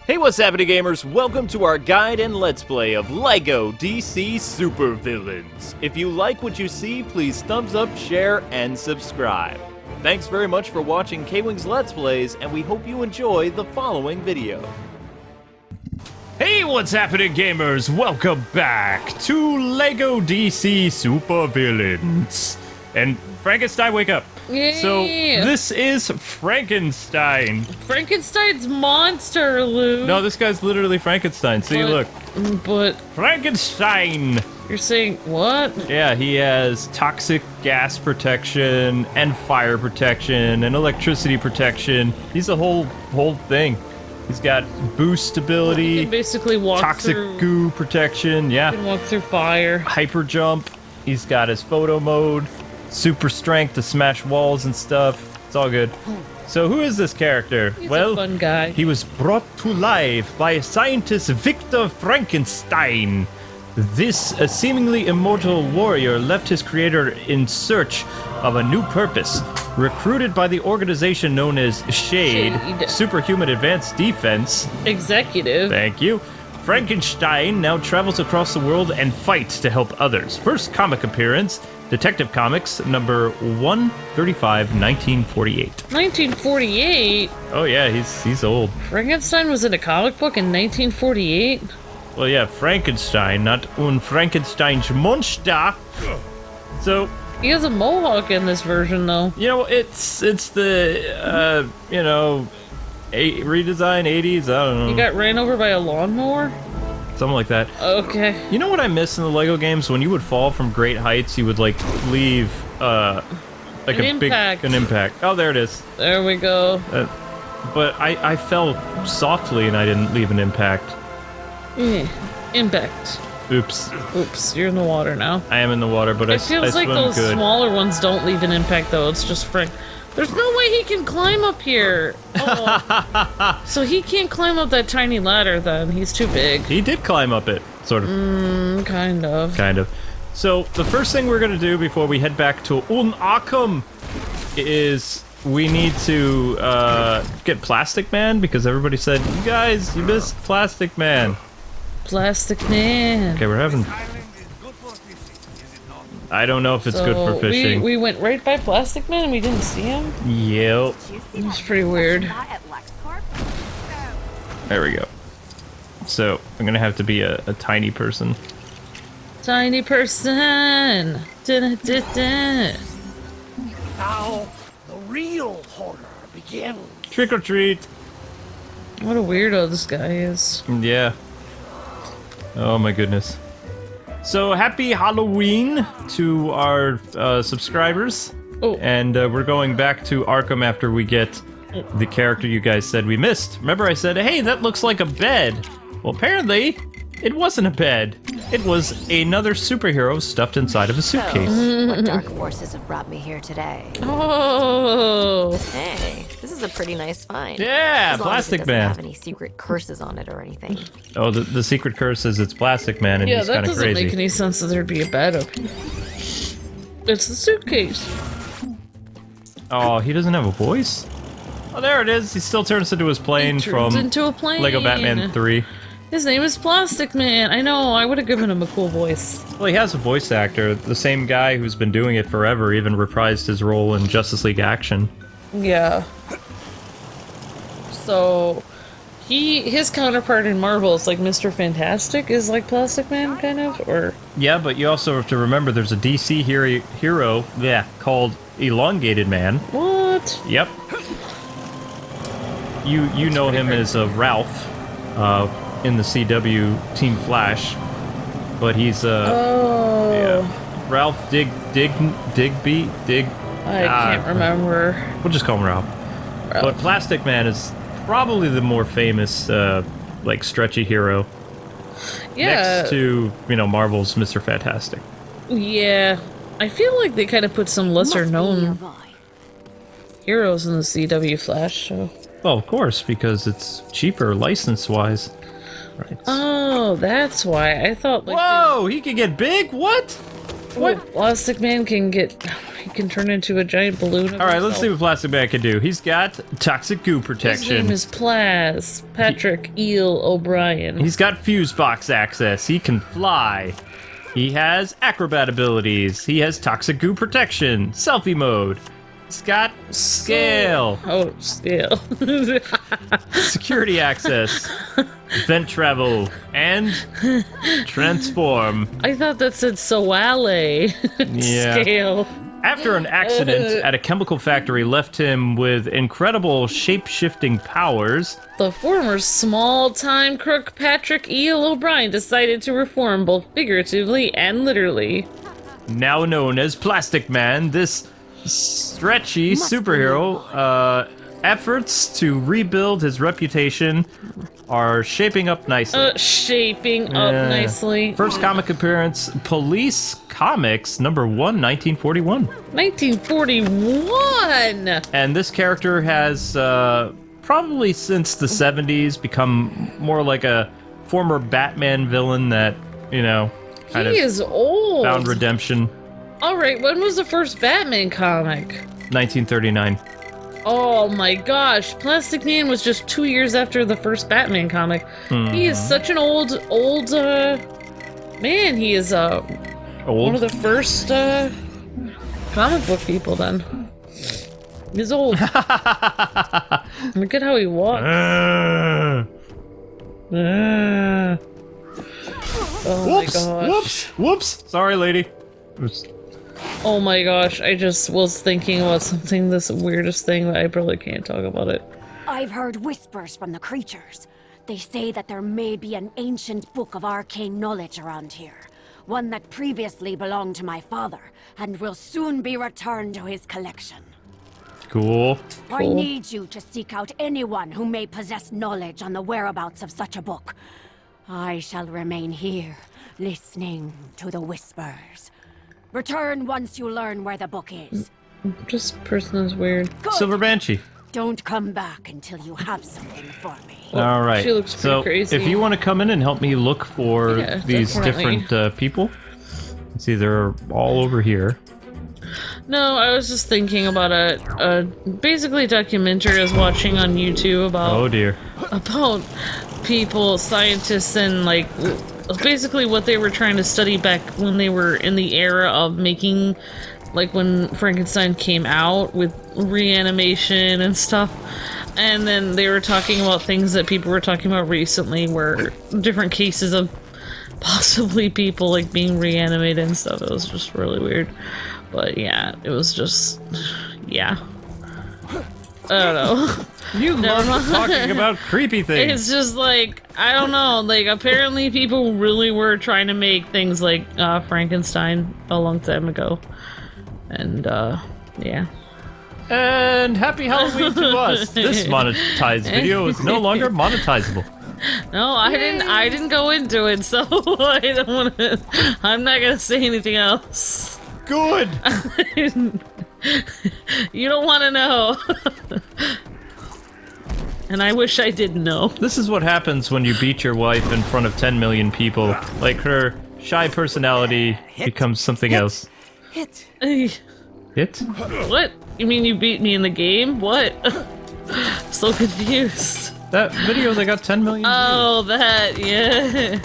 Hey, what's happening, gamers? Welcome to our guide and let's play of LEGO DC Super-Villains. If you like what you see, please thumbs up, share, and subscribe. Thanks very much for watching Kwing's Let's Plays, and we hope you enjoy the following video. Hey, what's happening, gamers? Welcome back to LEGO DC Super-Villains. And Frankenstein, wake up. Yay. So, this is Frankenstein. Frankenstein's monster, Lou. No, this guy's literally Frankenstein. See, look. But Frankenstein! you're saying what? Yeah, he has toxic gas protection, and fire protection, and electricity protection. He's the whole thing. He's got boost He ability, can basically walk toxic through, goo protection, He yeah. can walk through fire. Hyper jump. He's got his photo mode. Super strength to smash walls and stuff. It's all good. So who is this character? He's Well, a fun guy. he was brought to life by scientist Victor Frankenstein. This seemingly immortal warrior left his creator in search of a new purpose. Recruited by the organization known as Shade. Superhuman Advanced Defense. Executive. Thank you. Frankenstein now travels across the world and fights to help others. First comic appearance, Detective Comics, number 135, 1948. 1948? Oh yeah, he's old. Frankenstein was in a comic book in 1948? Well, yeah, Frankenstein, not un Frankenstein's Monster. So, He has a mohawk in this version, though. you know, it's the, you know, redesign 80s, I don't know. He got ran over by a lawnmower? Something like that. Okay. You know what I miss in the LEGO games? When you would fall from great heights, you would, like, leave, like An impact. an impact. Oh, there it is. There we go. But I fell softly and I didn't leave an impact. Impact. Oops. Oops, you're in the water now. I am in the water, but I It feels like swim those good. smaller ones don't leave an impact, though. It's just Frank. There's no way he can climb up here. Oh. So he can't climb up that tiny ladder, then. He's too big. He did climb up it, sort of. Kind of. Kind of. So, the first thing we're gonna do before we head back to Arkham is we need to get Plastic Man, because everybody said, you guys, you missed Plastic Man. Plastic Man. Okay, we're having... I don't know if it's good for fishing. We went right by Plastic Man and we didn't see him? Yep. It's pretty weird. There we go. So, I'm gonna have to be a tiny person. Tiny person. Da-da-da-da. Now, the real horror begins. Trick or treat! What a weirdo this guy is. Yeah. Oh my goodness. So, happy Halloween to our subscribers. Oh. And we're going back to Arkham after we get the character you guys said we missed. Remember I said, hey, that looks like a bed. Well, apparently, it wasn't a bed. It was another superhero stuffed inside of a suitcase. What dark forces have brought me here today? Oh. Hey, this is a pretty nice find. Yeah, as long Plastic as it doesn't Man. have any secret curses on it or anything. Oh, the secret curse is it's Plastic Man and Yeah, he's that kind of doesn't crazy. make any sense that there'd be a bed up here. It's the suitcase. Oh, he doesn't have a voice? Oh, there it is. He still turns into his plane He turns from into a plane. Lego Batman 3. His name is Plastic Man. I know, I would have given him a cool voice. Well, he has a voice actor. The same guy who's been doing it forever even reprised his role in Justice League Action. Yeah. So, his counterpart in Marvel is like Mr. Fantastic, is like Plastic Man, kind of, or... Yeah, but you also have to remember there's a DC hero called Elongated Man. What? Yep. You know him as Ralph in the CW Team Flash, but he's Oh. yeah, Ralph Digby. I can't remember. We'll just call him Ralph. But Plastic Man is probably the more famous like stretchy hero. Yeah. Next to, you know, Marvel's Mr. Fantastic. Yeah. I feel like they kind of put some lesser known heroes in the CW Flash show. Well, of course, because it's cheaper license-wise. Right. Oh, that's why. I thought like Whoa, he can get big? What? What? Plastic Man can get can turn into a giant balloon. All right, let's see what Plastic Man can do. He's got toxic goo protection. His name is Plaz Patrick Eel O'Brien. He's got fuse box access. He can fly. He has acrobat abilities. He has toxic goo protection. Selfie mode. He's got scale. Oh, scale. Security access. Vent travel. And transform. I thought that said Soale. Yeah. Scale. After an accident at a chemical factory left him with incredible shape-shifting powers, The former small-time crook Patrick Eel O'Brien decided to reform both figuratively and literally. now known as Plastic Man, this stretchy superhero efforts to rebuild his reputation are shaping up nicely. Shaping up nicely. First comic appearance, Police Comics, number 1, 1941. 1941! And this character has probably since the 70s become more like a former Batman villain that, you know, kind He of is old. found redemption. Alright, when was the first Batman comic? 1939. Oh my gosh, Plastic Man was just 2 years after the first Batman comic. He is such an old, man. He is, one of the first, comic book people then. He's old. Look at how he walks. Oh my gosh. Whoops. Sorry, lady. Oh my gosh, I just was thinking about something, this weirdest thing, but I probably can't talk about it. I've heard whispers from the creatures. They say that there may be an ancient book of arcane knowledge around here. One that previously belonged to my father, and will soon be returned to his collection. Cool. I need you to seek out anyone who may possess knowledge on the whereabouts of such a book. I shall remain here, listening to the whispers. Return once you learn where the book is. This person is weird. Good. Silver Banshee. Don't come back until you have something for me. All right. She looks pretty crazy. If you want to come in and help me look for Yeah, these definitely. different people, see, they're all over here. No, I was just thinking about a basically a documentary I was watching on YouTube about Oh dear. people, scientists, and like basically what they were trying to study back when they were in the era of making, like when Frankenstein came out with reanimation and stuff. And then they were talking about things that people were talking about recently, where different cases of possibly people like being reanimated and stuff. It was just really weird. But yeah, it was just, yeah. I don't know. You love talking about creepy things. It's just like, I don't know, like apparently people really were trying to make things like Frankenstein a long time ago. And yeah. And happy Halloween to us. This monetized video is no longer monetizable. No, I didn't go into it, so I don't want to, I'm not gonna say anything else. Good. You don't want to know. And I wish I didn't know. This is what happens when you beat your wife in front of 10 million people. Like, her shy personality becomes something else. Hit. Hit? What? You mean you beat me in the game? What? So confused. That video, they got 10 million views. Oh, that, yeah.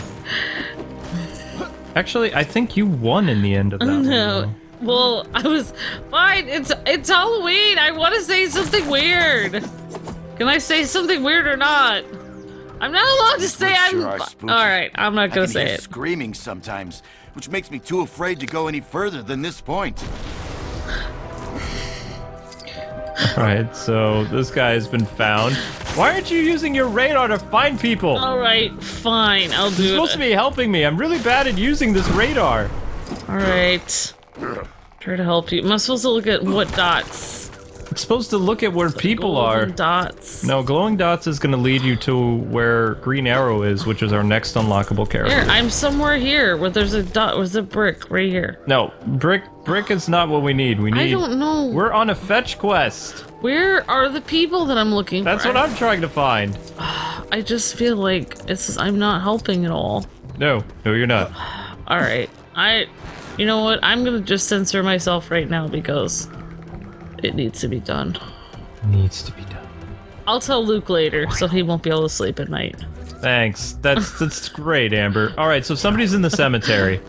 Actually, I think you won in the end of that No. video. Well, I was fine. It's Halloween. I want to say something weird. Can I say something weird or not? I'm not allowed to say I'm. All right, I'm not gonna say it. Screaming sometimes, which makes me too afraid to go any further than this point. Alright, so this guy has been found. Why aren't you using your radar to find people? All right, fine. I'll do You're it. supposed to be helping me. I'm really bad at using this radar. All right. Try to help you. Am I supposed to look at what dots? I'm supposed to look at where people are. Golden dots. No, glowing dots is going to lead you to where Green Arrow is, which is our next unlockable character. Here, I'm somewhere here where there's a dot. There's a brick right here. No, brick is not what we need. We need. I don't know. We're on a fetch quest. Where are the people that I'm looking That's for? what I'm trying to find. I just feel like I'm not helping at all. No, you're not. All right. You know what? I'm gonna just censor myself right now because it needs to be done. Needs to be done. I'll tell Luke later, so he won't be able to sleep at night. Thanks. That's great, Amber. All right, so somebody's in the cemetery.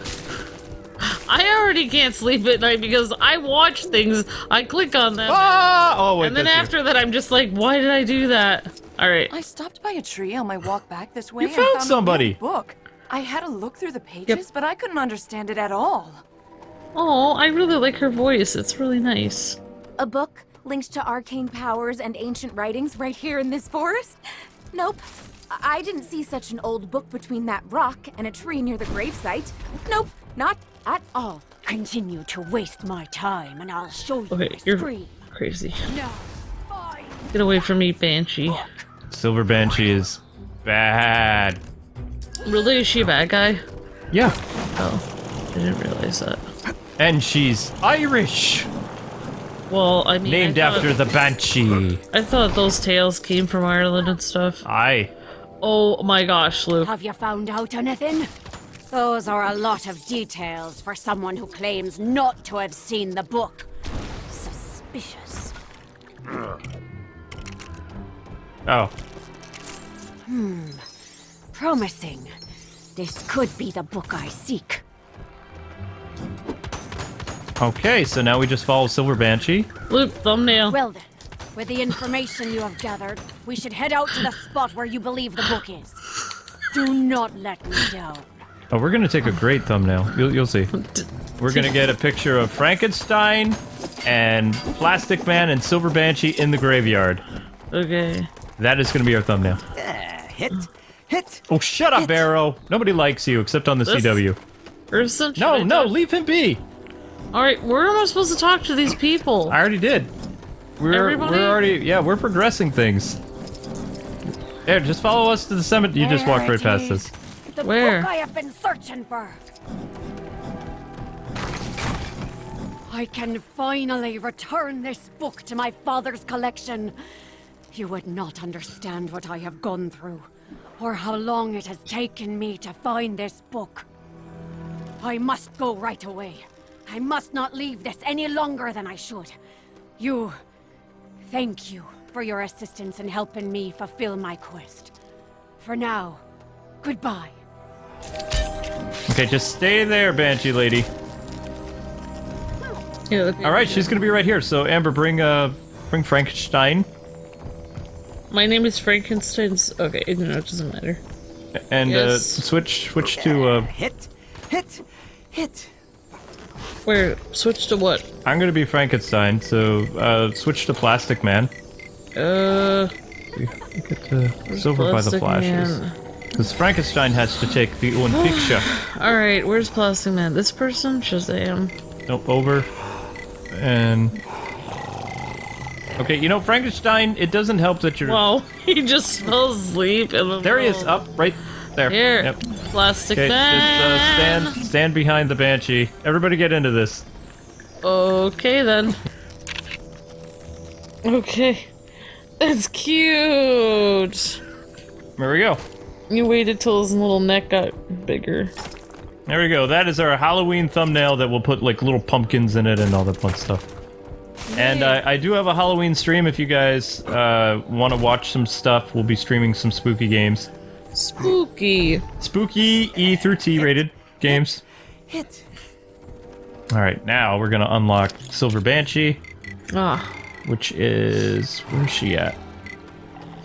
I already can't sleep at night because I watch things, I click on them, Ah! Oh wait. and then that's you. after that I'm just like, why did I do that? Alright. I stopped by a tree on my walk back this way You and found found somebody. a weird book. I had a look through the pages, but I couldn't understand it at all. Oh, I really like her voice. It's really nice. A book linked to arcane powers and ancient writings right here in this forest? Nope. I didn't see such an old book between that rock and a tree near the gravesite. Nope, not at all. Continue to waste my time, and I'll show you Okay, the you're scream. crazy. No, fine. Get away from me, Banshee. Silver Banshee is bad. Really? Is she a bad guy? Yeah. Oh, I didn't realize that. And she's Irish. Well, I mean, Named after the Banshee. I thought those tales came from Ireland and stuff. Aye. Oh my gosh, Luke. Have you found out anything? Those are a lot of details for someone who claims not to have seen the book. Suspicious. Oh. Promising. This could be the book I seek. Okay, so now we just follow Silver Banshee. Luke, thumbnail. Well then, with the information you have gathered, we should head out to the spot where you believe the book is. Do not let me down. Oh, we're gonna take a great thumbnail. You'll see. We're gonna get a picture of Frankenstein and Plastic Man and Silver Banshee in the graveyard. Okay. That is gonna be our thumbnail. Hit. Oh, shut up, Arrow. Nobody likes you except on the This- CW. Or some No, shit. no, leave him be. Alright, where am I supposed to talk to these people? I already did. Everybody? We're already, yeah, we're progressing things. Here, just follow us to the cemetery. You just walked There right it past is. us. The Where? book I have been searching for. I can finally return this book to my father's collection. You would not understand what I have gone through, or how long it has taken me to find this book. I must go right away. I must not leave this any longer than I should. Thank you for your assistance in helping me fulfill my quest. For now, goodbye. Okay, just stay there, Banshee lady. Yeah, All right, she's gonna be right here. So Amber, bring Frankenstein, My name is Frankenstein's. Okay, no, it doesn't matter. and Yes. switch to. Hit. Where? Switch to what? I'm gonna be Frankenstein. So switch to Plastic Man. Get Silver by the Plastic flashes. Man. Because Frankenstein has to take the one picture. Alright, where's Plastic Man? This person? Shazam. Nope, over. And. Okay, you know, Frankenstein, it doesn't help that you're. Whoa, he just fell asleep in the There he is, middle. up, right there. Here. Yep. Plastic Okay, Man. just stand behind the Banshee. Everybody get into this. Okay then. Okay. That's cute. There we go. You waited till his little neck got bigger. There we go. That is our Halloween thumbnail that will put like little pumpkins in it and all that fun stuff. And I do have a Halloween stream if you guys want to watch some stuff. We'll be streaming some spooky games. Spooky. Spooky E through T rated games. Hit. Alright, now we're gonna unlock Silver Banshee, Ah, which is... where's she at?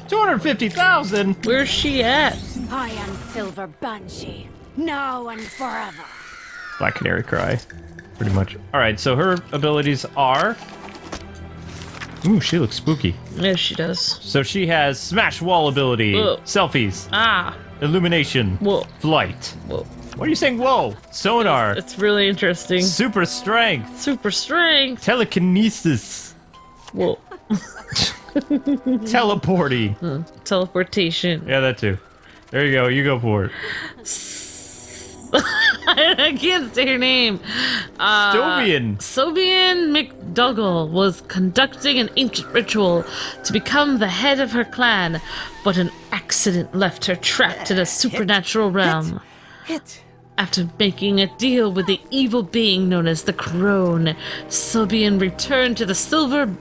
250,000! where's she at? I am Silver Banshee, now and forever. Black Canary Cry, pretty much. Alright, so her abilities are... ooh, she looks spooky. Yes, she does. So she has Smash Wall ability, Whoa. Selfies, Ah, Illumination, whoa, Flight. whoa. What are you saying, whoa? Sonar, It's really interesting. Super Strength, Super strength. Telekinesis, Whoa. Teleporting. Teleportation. Yeah, that too. There you go, you go for it. I can't say her name. Stovian. Sobian McDougall was conducting an ancient ritual to become the head of her clan, but an accident left her trapped in a supernatural realm. Hit. After making a deal with the evil being known as the Crone, Sylvian returned to the Silver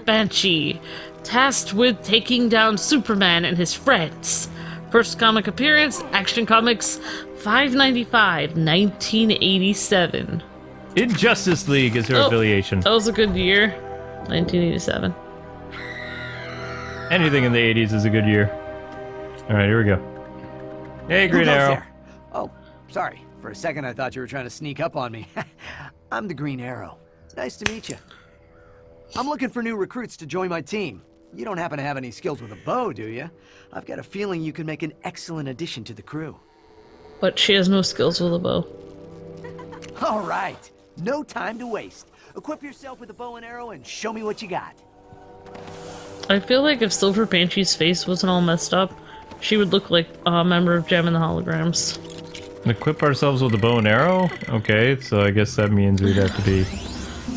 Banshee, tasked with taking down Superman and his friends. First comic appearance, Action Comics 595, 1987. Injustice League is her affiliation. That was a good year. 1987. Anything in the 80s is a good year. Alright, here we go. Hey, Green Arrow. There? Oh, sorry. For a second I thought you were trying to sneak up on me. I'm the Green Arrow. Nice to meet you. I'm looking for new recruits to join my team. You don't happen to have any skills with a bow, do you? I've got a feeling you could make an excellent addition to the crew. But she has no skills with a bow. All right. No time to waste. Equip yourself with a bow and arrow and show me what you got. I feel like if Silver Banshee's face wasn't all messed up, she would look like a member of Gem and the Holograms. Equip ourselves with a bow and arrow? Okay, so I guess that means we'd have to be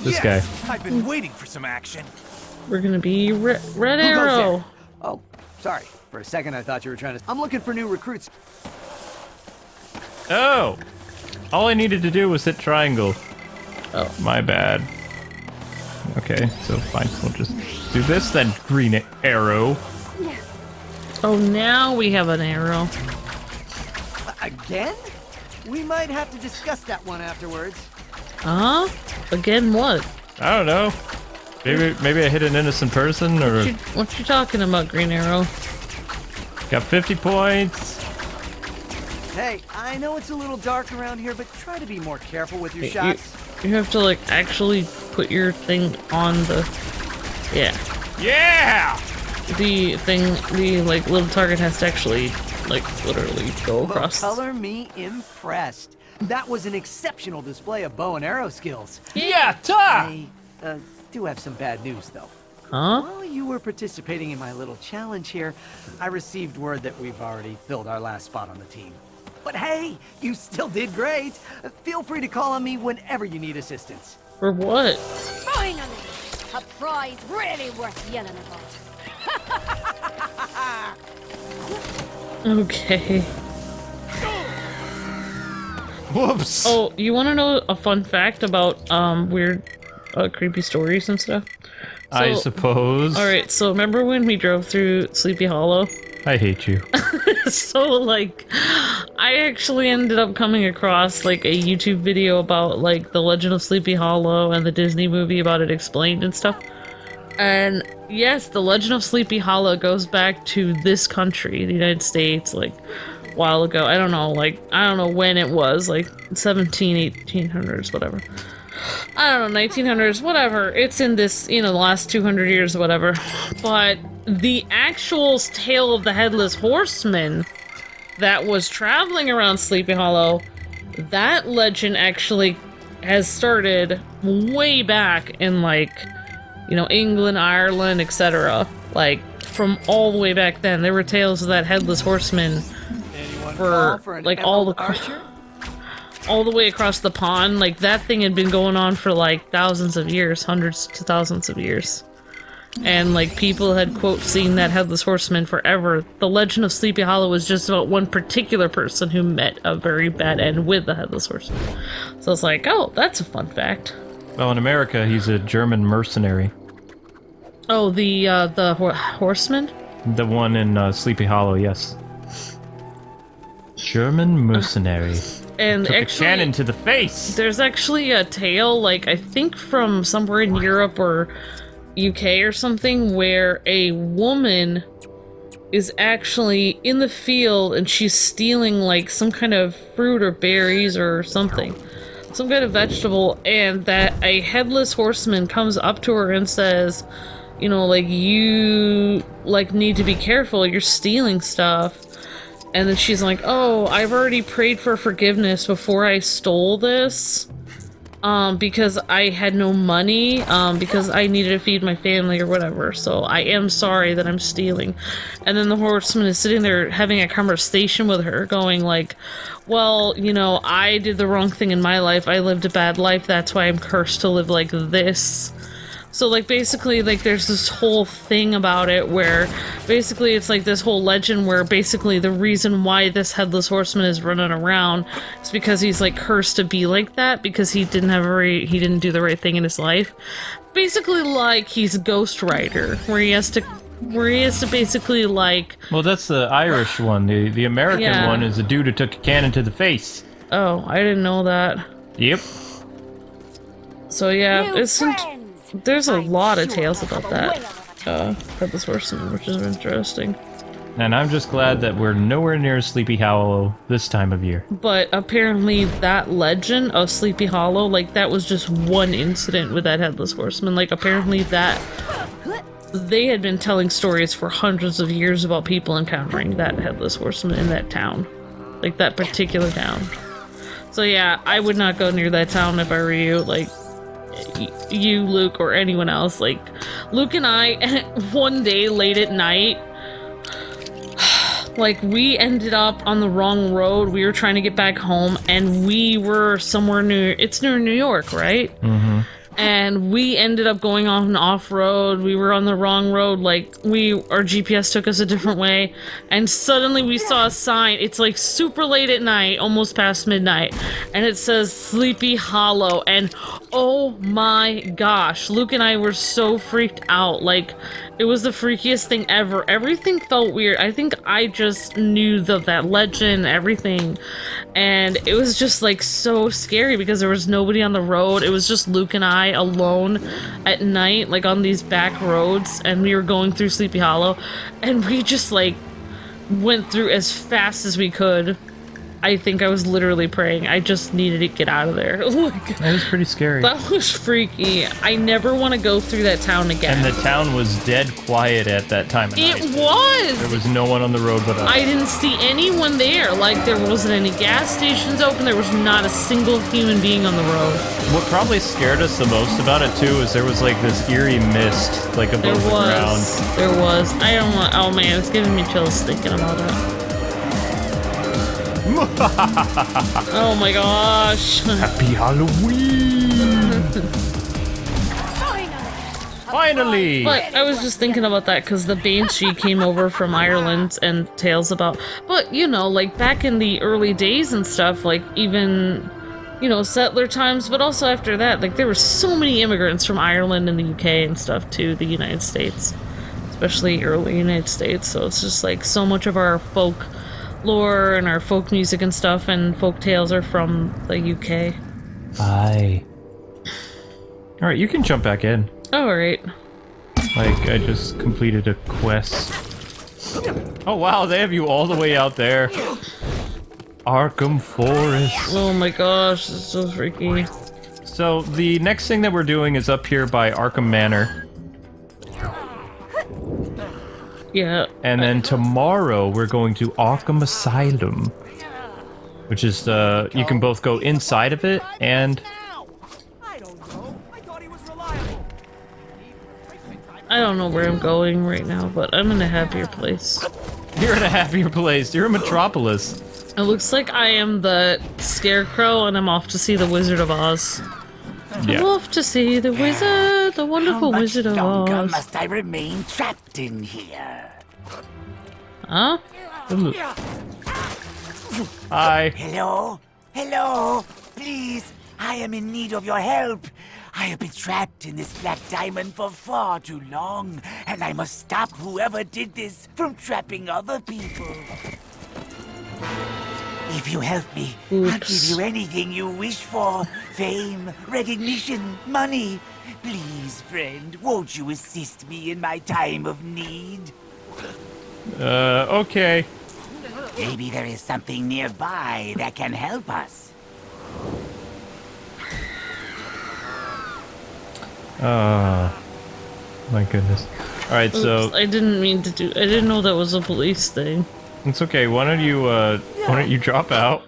this guy. I've been waiting for some action. We're gonna be Red Who goes Arrow. there? Oh, sorry. For a second I thought you were trying to... I'm looking for new recruits. Oh! All I needed to do was hit triangle. Oh. My bad. Okay, so fine. We'll just do this then, Green Arrow. Oh, now we have an arrow. Again? We might have to discuss that one afterwards. Huh? Again what? I don't know. Maybe I hit an innocent person, or... What you talking about, Green Arrow? Got 50 points. Hey, I know it's a little dark around here, but try to be more careful with your shots. You have to, like, actually put your thing on the... Yeah. Yeah! The thing, the, like, little target has to actually, like, literally go across. Color me impressed. That was an exceptional display of bow and arrow skills. Yeah, I do have some bad news, though. Huh? While you were participating in my little challenge here, I received word that we've already filled our last spot on the team. But hey, you still did great. Feel free to call on me whenever you need assistance. For what? Finally! A prize really worth yelling about. Okay. Whoops. Oh, you want to know a fun fact about weird, creepy stories and stuff? I suppose. Alright, so remember when we drove through Sleepy Hollow? I hate you. So, like, I actually ended up coming across, like, a YouTube video about, like, The Legend of Sleepy Hollow and the Disney movie about it explained and stuff. And, yes, The Legend of Sleepy Hollow goes back to this country, the United States, like, a while ago. I don't know when it was, like, 1800s, whatever. I don't know, 1900s, whatever. It's in this, the last 200 years, whatever. But the actual tale of the Headless Horseman that was traveling around Sleepy Hollow, that legend actually has started way back in, like, England, Ireland, etc. Like, from all the way back then. There were tales of that Headless Horseman for like, all the way across the pond. Like, that thing had been going on for, like, thousands of years, hundreds to thousands of years. And, like, people had, quote, seen that Headless Horseman forever. The Legend of Sleepy Hollow was just about one particular person who met a very bad end with the Headless Horseman. So it's like, oh, that's a fun fact. Well, in America, he's a German mercenary. Oh, the horseman? The one in Sleepy Hollow, yes. German mercenary. And Took actually, a cannon to the face! There's actually a tale, like, I think from somewhere in Europe or UK or something, where a woman is actually in the field and she's stealing, like, some kind of fruit or berries or something. Some kind of vegetable, and that a Headless Horseman comes up to her and says, like, you, like, need to be careful, you're stealing stuff. And then she's like, oh, I've already prayed for forgiveness before I stole this, because I had no money, because I needed to feed my family or whatever, so I am sorry that I'm stealing. And then the horseman is sitting there having a conversation with her, going like, well, I did the wrong thing in my life, I lived a bad life, that's why I'm cursed to live like this. So, like, basically, like, there's this whole thing about it where basically it's like this whole legend where basically the reason why this Headless Horseman is running around is because he's, like, cursed to be like that because he didn't do the right thing in his life. Basically, like, he's a Ghost Rider, where he has to basically, like... Well, that's the Irish one. The American one is a dude who took a cannon to the face. Oh, I didn't know that. Yep. So, yeah, there's a lot of tales about that. Headless Horseman, which is interesting. And I'm just glad that we're nowhere near Sleepy Hollow this time of year. But apparently that legend of Sleepy Hollow, like, that was just one incident with that Headless Horseman. Like, apparently that... They had been telling stories for hundreds of years about people encountering that Headless Horseman in that town. Like, that particular town. So yeah, I would not go near that town if I were you. Like, you, Luke, or anyone else. Like, Luke and I, one day late at night, like, we ended up on the wrong road. We were trying to get back home, and we were somewhere near... It's near New York, right? Mm-hmm. And we ended up going on off-road. We were on the wrong road. Like, our GPS took us a different way. And suddenly we saw a sign. It's like super late at night, almost past midnight. And it says Sleepy Hollow. And oh my gosh, Luke and I were so freaked out. Like, it was the freakiest thing ever. Everything felt weird. I think I just knew that legend, everything. And it was just, like, so scary because there was nobody on the road. It was just Luke and I alone at night, like, on these back roads. And we were going through Sleepy Hollow. And we just, like, went through as fast as we could. I think I was literally praying. I just needed to get out of there. Like, that was pretty scary. That was freaky. I never want to go through that town again. And the town was dead quiet at that time of night. It was! There was no one on the road but us. I didn't see anyone there. Like, there wasn't any gas stations open. There was not a single human being on the road. What probably scared us the most about it, too, is there was, like, this eerie mist, like, above the ground. There was. I don't want... Oh, man, it's giving me chills thinking about it. Oh my gosh. Happy Halloween! Finally! But I was just thinking about that because the Banshee came over from Ireland and tales about... But, you know, like, back in the early days and stuff, like, even, you know, settler times, but also after that, like, there were so many immigrants from Ireland and the UK and stuff to the United States. Especially early United States, so it's just, like, so much of our folk lore and our folk music and stuff and folk tales are from the UK. Aye. Alright, you can jump back in. Alright. Like, I just completed a quest. Oh wow, they have you all the way out there. Arkham Forest. Oh my gosh, this is so freaky. So, the next thing that we're doing is up here by Arkham Manor. Yeah. And then tomorrow we're going to Arkham Asylum, which is you can both go inside of it and... I don't know where I'm going right now, but I'm in a happier place. You're in a happier place. You're in Metropolis. It looks like I am the Scarecrow and I'm off to see the Wizard of Oz. Yeah. I'm off to see the wizard, the wonderful Wizard of Oz. How much longer must I remain trapped in here? Huh? Hi. Hello? Hello? Please, I am in need of your help. I have been trapped in this black diamond for far too long, and I must stop whoever did this from trapping other people. If you help me, I'll give you anything you wish for. Fame, recognition, money. Please, friend, won't you assist me in my time of need? Okay. Maybe there is something nearby that can help us. My goodness. Alright, so... I didn't mean to do... I didn't know that was a police thing. It's okay, why don't you drop out?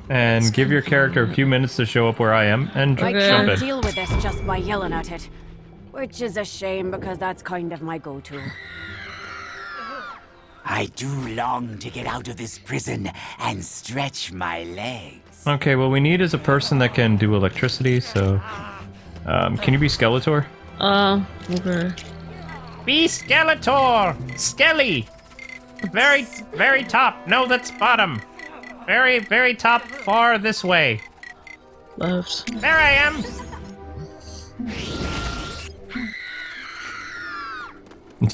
And give your character a few minutes to show up where I am, and I jump can't in. deal with this just by yelling at it. Which is a shame, because that's kind of my go-to. I do long to get out of this prison and stretch my legs. Okay, what we need is a person that can do electricity, so... Can you be Skeletor? Okay. Be Skeletor! Skelly! Very, very top. No, that's bottom. Very, very top, far this way. Left. There I am!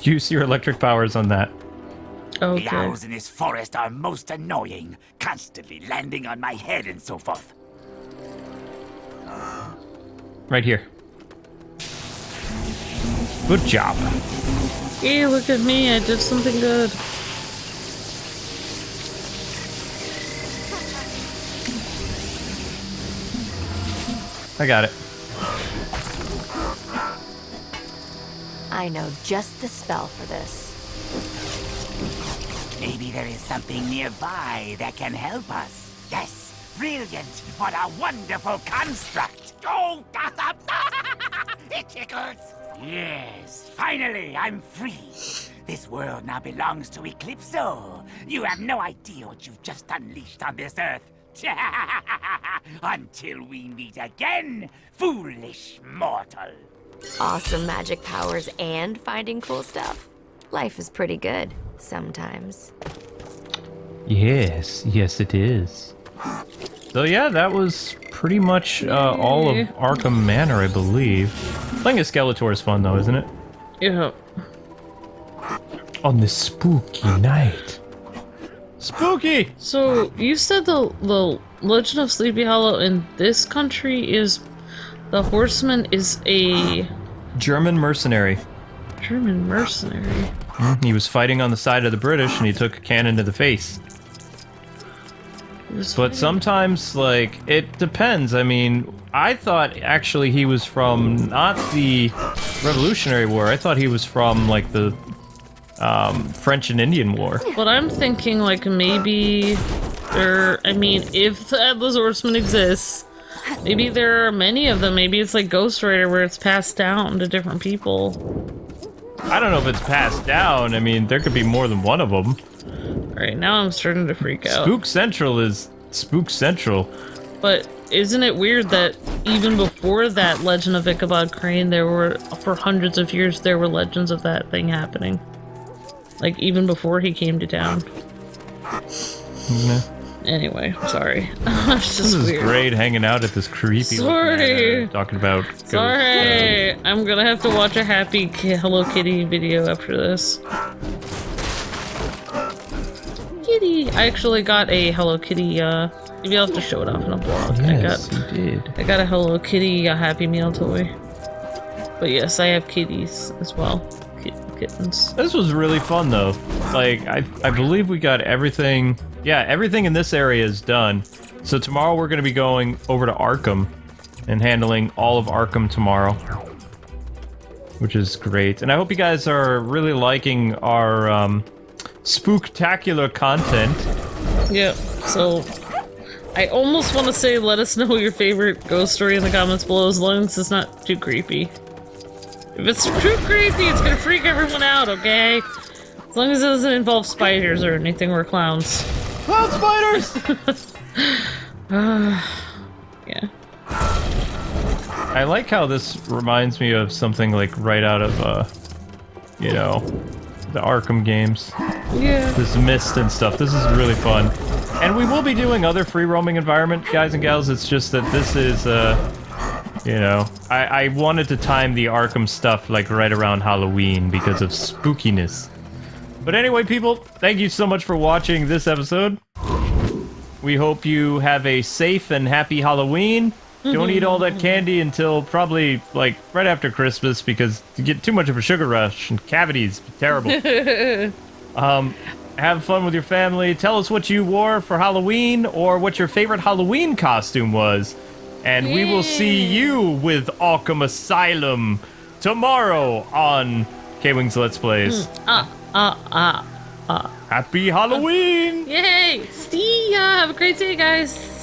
Use your electric powers on that. Okay. The owls in this forest are most annoying, constantly landing on my head and so forth. Right here. Good job. Hey, look at me, I did something good. I got it. I know just the spell for this. Maybe there is something nearby that can help us. Yes, brilliant. What a wonderful construct. Oh, it tickles. Yes, finally, I'm free. This world now belongs to Eclipso. You have no idea what you've just unleashed on this earth. Until we meet again, foolish mortal. Awesome magic powers and finding cool stuff. Life is pretty good sometimes. Yes, yes it is. So yeah, that was pretty much all of Arkham Manor, I believe. Playing as Skeletor is fun though, isn't it? Yeah. On this spooky night. Spooky! So, you said the Legend of Sleepy Hollow in this country is... The Horseman is a... German mercenary. German mercenary? He was fighting on the side of the British and he took a cannon to the face. But sometimes, like, it depends. I mean, I thought actually he was from not the Revolutionary War. I thought he was from, like, the French and Indian War. But I'm thinking, like, maybe there... I mean, if the Headless Horseman exists, maybe there are many of them. Maybe it's like Ghost Rider where it's passed down to different people. I don't know if it's passed down. I mean, there could be more than one of them. Alright, now I'm starting to freak out. Spook Central is Spook Central. But isn't it weird that even before that Legend of Ichabod Crane, there were, for hundreds of years, there were legends of that thing happening? Like, even before he came to town. Nah. Anyway, sorry. It's just This is weird. great hanging out at this creepy Sorry. manor, talking about ghosts. Sorry! I'm gonna have to watch a happy Hello Kitty video after this. Kitty! I actually got a Hello Kitty, maybe I'll have to show it off in a blog. Yes, you did. I got a Hello Kitty Happy Meal toy. But yes, I have kitties as well. Kittens. This was really fun though. Like, I believe we got everything. Yeah, everything in this area is done. So tomorrow we're going to be going over to Arkham and handling all of Arkham tomorrow. Which is great. And I hope you guys are really liking our spooktacular content. Yeah, so I almost want to say let us know your favorite ghost story in the comments below as long as it's not too creepy. If it's too creepy, it's gonna freak everyone out, okay? As long as it doesn't involve spiders or anything or clowns. Clown spiders! Yeah. I like how this reminds me of something like right out of, you know, the Arkham games. Yeah. This mist and stuff. This is really fun. And we will be doing other free roaming environment, guys and gals. It's just that this is, you know, I wanted to time the Arkham stuff like right around Halloween because of spookiness. But anyway, people, thank you so much for watching this episode. We hope you have a safe and happy Halloween. Don't eat all that candy until probably, like, right after Christmas because you get too much of a sugar rush and cavities. Terrible. Have fun with your family. Tell us what you wore for Halloween or what your favorite Halloween costume was. And we will see you with Arkham Asylum tomorrow on Kwings Let's Plays. Happy Halloween! Yay! See ya! Have a great day, guys!